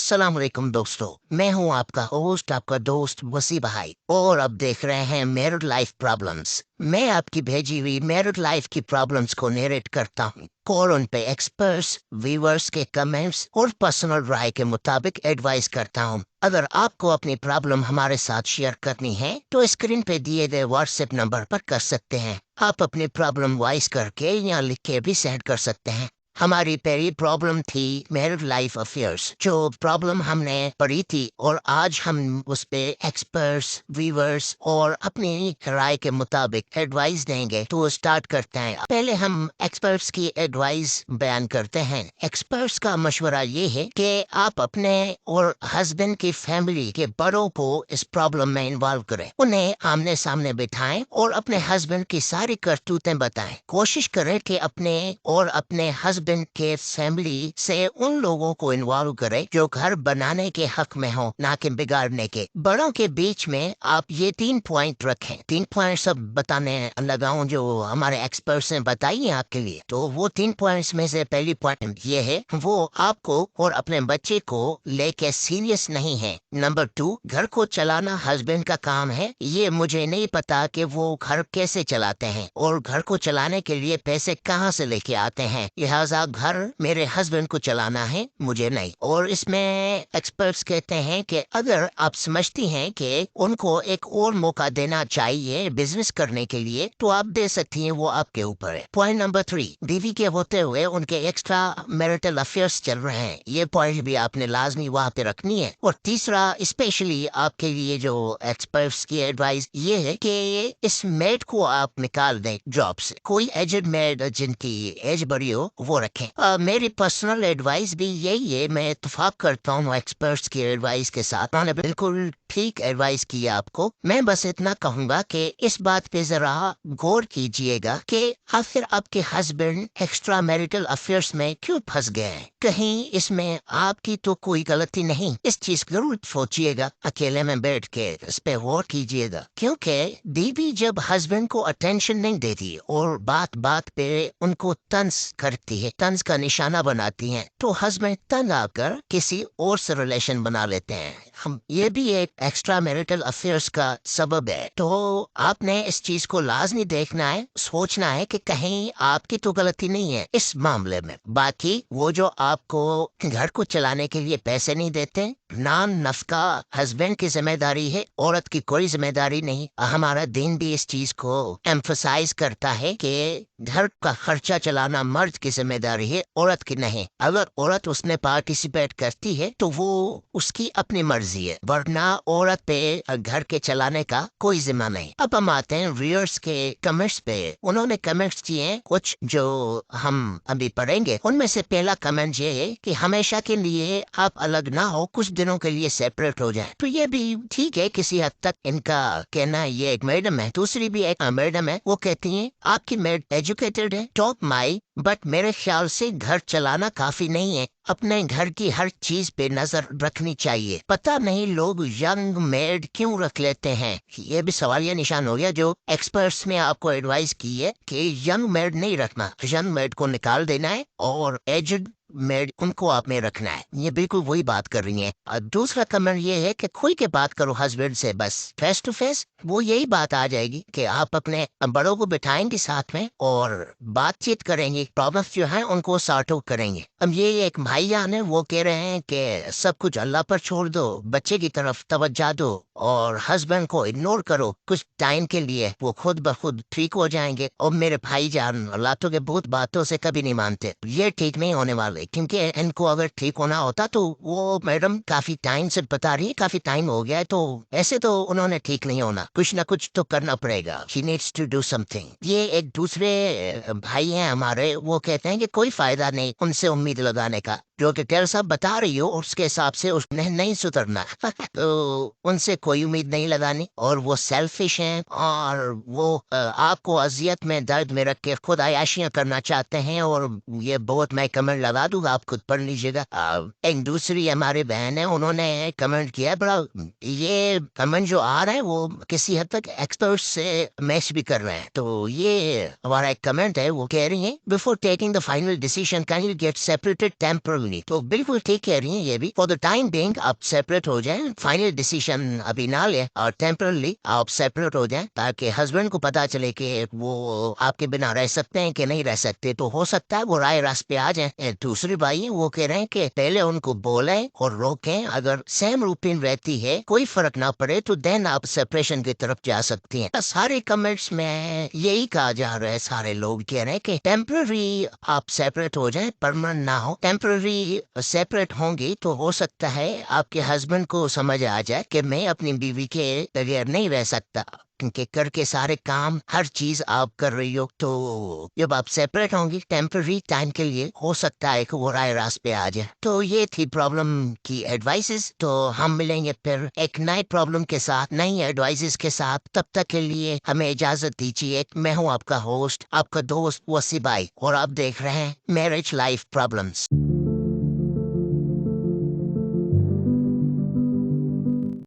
अस्सलाम वालेकुम दोस्तों, मैं हूं आपका होस्ट, आपका दोस्त वसी भाई, और अब देख रहे हैं मैरिड लाइफ प्रॉब्लम्स। मैं आपकी भेजी हुई मैरिड लाइफ की प्रॉब्लम्स को नरेट करता हूं और उन पे एक्सपर्ट्स, व्यूअर्स के कमेंट्स और पर्सनल राय के मुताबिक एडवाइस करता हूं। अगर आपको अपनी प्रॉब्लम हमारे साथ शेयर करनी है तो स्क्रीन पे दिए गए व्हाट्सएप नंबर पर कर सकते हैं। आप अपनी प्रॉब्लम वॉइस करके या लिख के भी सेंड कर सकते हैं। हमारी पहली प्रॉब्लम थी मैरिड लाइफ अफेयर्स। जो प्रॉब्लम हमने पढ़ी थी और आज हम उस पे एक्सपर्ट्स, व्यूअर्स और अपनी राय के मुताबिक एडवाइस देंगे। तो स्टार्ट करते हैं। पहले हम एक्सपर्ट्स की एडवाइस बयान करते हैं। एक्सपर्ट्स का मशवरा ये है कि आप अपने और हस्बैंड की फैमिली के बड़ों को इस प्रॉब्लम में इन्वॉल्व करें, उन्हें आमने सामने बिठाएं और अपने हस्बैंड की सारी करतूतें बताएं। कोशिश करें कि अपने हस्बैंड के फैमिली से उन लोगों को इन्वॉल्व करें जो घर बनाने के हक में हो, ना कि बिगाड़ने के। बड़ों के बीच में आप ये 3 पॉइंट रखें। 3 पॉइंट सब बताने लगाऊं जो हमारे एक्सपर्ट्स ने बताई है आपके लिए। तो वो 3 पॉइंट्स में से पहली पॉइंट ये है, वो आपको और अपने बच्चे को लेके सीरियस नहीं है। नंबर 2, घर को चलाना हस्बैंड का काम है। ये मुझे नहीं पता कि वो घर कैसे चलाते हैं और घर को चलाने के लिए पैसे कहाँ से लेके आते हैं। लिहाजा घर मेरे हस्बैंड को चलाना है, मुझे नहीं। और इसमें एक्सपर्ट्स कहते हैं कि अगर आप समझती हैं कि उनको एक और मौका देना चाहिए बिजनेस करने के लिए तो आप दे सकती हैं, वो आपके ऊपर है। पॉइंट नंबर 3, बीवी के होते हुए उनके एक्स्ट्रा मैरिटल अफेयर्स चल रहे हैं। ये पॉइंट भी आपने लाजमी वहाँ पे रखनी है। और तीसरा, स्पेशली आपके लिए जो एक्सपर्ट्स की एडवाइस ये है कि इस मेड को आप निकाल दें जॉब से। कोई एजेड मेड जिनकी एज बड़ी हो वो रखें। मेरी पर्सनल एडवाइस भी यही है। मैं इत्तेफाक करता हूँ एक्सपर्ट्स की एडवाइस के साथ। उन्होंने बिल्कुल ठीक एडवाइस की आपको। मैं बस इतना कहूंगा कि इस बात पे जरा गौर कीजिएगा कि आखिर आपके हस्बैंड एक्स्ट्रा मैरिटल अफेयर्स में क्यों फंस गए हैं। कहीं इसमें आपकी तो कोई गलती नहीं। इस चीज को जरूर सोचिएगा, अकेले में बैठ के इस पे गौर कीजिएगा। क्योंकि बीवी जब हस्बैंड को अटेंशन नहीं देती और बात बात पे उनको तंज करती है, तंज का निशाना बनाती हैं, तो हस्बैंड तंग आकर किसी और से रिलेशन बना लेते हैं। हम ये भी एक एक्स्ट्रा मैरिटल अफेयर्स का सबब है। तो आपने इस चीज को लाजमी देखना है, सोचना है कि कहीं आपकी तो गलती नहीं है इस मामले में। बाकी वो जो आपको घर को चलाने के लिए पैसे नहीं देते, नान नफका हस्बैंड की जिम्मेदारी है, औरत की कोई जिम्मेदारी नहीं। हमारा दिन भी इस चीज को एम्फसाइज करता है कि घर का खर्चा चलाना मर्द की जिम्मेदारी है, औरत की नहीं। अगर औरत उसने पार्टिसिपेट करती है तो वो उसकी अपनी मर्जी है, वरना औरत पे घर के चलाने का कोई जिम्मा नहीं। अब हम आते हैं व्यूअर्स के कमेंट्स पे। उन्होंने कमेंट्स किए कुछ जो हम अभी पढ़ेंगे। उनमें से पहला कमेंट ये है कि हमेशा के लिए आप अलग ना हो, कुछ दिनों के लिए सेपरेट हो जाए। तो ये भी ठीक है किसी हद तक। इनका कहना ये एक मैडम है। दूसरी भी एक मैडम है, वो कहती है आपकी मेड एजुकेटेड है, टॉप माई, बट मेरे ख्याल से घर चलाना काफी नहीं है। अपने घर की हर चीज पे नजर रखनी चाहिए। पता नहीं लोग यंग मेड क्यों रख लेते हैं। ये भी सवालिया निशान हो गया। जो एक्सपर्ट्स ने आपको एडवाइस की है कि यंग मेड नहीं रखना, यंग मेड को निकाल देना है और एजड मेड उनको आप में रखना है। ये बिल्कुल वही बात कर रही है। और दूसरा कमेंट ये है कि खुल के बात करो हस्बैंड से, बस फेस टू फेस। वो यही बात आ जाएगी कि आप अपने बड़ों को बिठाएंगे साथ में और बातचीत करेंगे, प्रॉब्लम्स जो है उनको सॉर्ट आउट करेंगे। अब ये एक भाईजान है, वो कह रहे हैं कि सब कुछ अल्लाह पर छोड़ दो, बच्चे की तरफ तवज्जो दो और हस्बैंड को इग्नोर करो कुछ टाइम के लिए, वो खुद ब खुद ठीक हो जाएंगे। और मेरे भाईजान लातों के बहुत बातों से कभी नहीं मानते, ये ठीक नहीं होने वाले। क्योंकि इनको अगर ठीक होना होता तो वो मैडम काफी टाइम से बता रही है, काफी टाइम हो गया है, तो ऐसे तो उन्होंने ठीक नहीं होना, कुछ ना कुछ तो करना पड़ेगा। She needs to do something। ये एक दूसरे भाई हैं हमारे, वो कहते हैं कि कोई फायदा नहीं उनसे उम्मीद लगाने का। जो कि टेल साहब बता रही हो उसके हिसाब से उसने नहीं सुधरना। तो उनसे कोई उम्मीद नहीं लगानी। और वो सेल्फिश हैं और वो आपको अजियत में, दर्द में रख के खुद आयाशियां करना चाहते हैं। और ये बहुत, मैं कमेंट लगा दूंगा, आप खुद पढ़ लीजिएगा। एक दूसरी हमारी बहन है, उन्होंने कमेंट किया बड़ा। ये कमेंट जो आ रहा है वो किसी हद तक एक्सपर्ट से मैच भी कर रहे हैं। तो ये हमारा एक कमेंट है, वो कह रही है before taking the final decision can you get separated temporarily. नहीं। तो बिल्कुल ठीक कह रही हैं ये भी। फॉर द टाइम बिंग आप सेपरेट हो जाएं, फाइनल डिसीजन अभी ना ले और टेम्परली आप सेपरेट हो जाएं, ताकि हस्बैंड को पता चले कि वो आपके बिना रह सकते हैं कि नहीं रह सकते। तो हो सकता है वो राय रास पे आ जाए। दूसरी बाई वो कह रहे हैं कि पहले उनको बोलें और रोकें, अगर सेम रूटीन रहती है कोई फर्क ना पड़े तो देन आप सेपरेशन की तरफ जा सकती हैं। सारे कमेंट्स में यही कहा जा रहा है, सारे लोग कह रहे हैं कि टेम्पररी आप सेपरेट हो जाएं, परमानेंट ना हो। टेम्पररी सेपरेट होंगी तो हो सकता है आपके हस्बैंड को समझ आ जाए कि मैं अपनी बीवी के बगैर नहीं रह सकता, क्योंकि करके सारे काम हर चीज आप कर रही हो। तो जब आप सेपरेट होंगी टेम्पररी टाइम के लिए, हो सकता है कि वो राय रास पे आ जाए। तो ये थी प्रॉब्लम की एडवाइसेस। तो हम मिलेंगे फिर एक नई प्रॉब्लम के साथ, नई एडवाइसेस के साथ। तब तक के लिए हमें इजाजत दीजिए। मैं हूँ आपका होस्ट, आपका दोस्त वसी भाई, और आप देख रहे हैं मैरिज लाइफ प्रॉब्लम्स।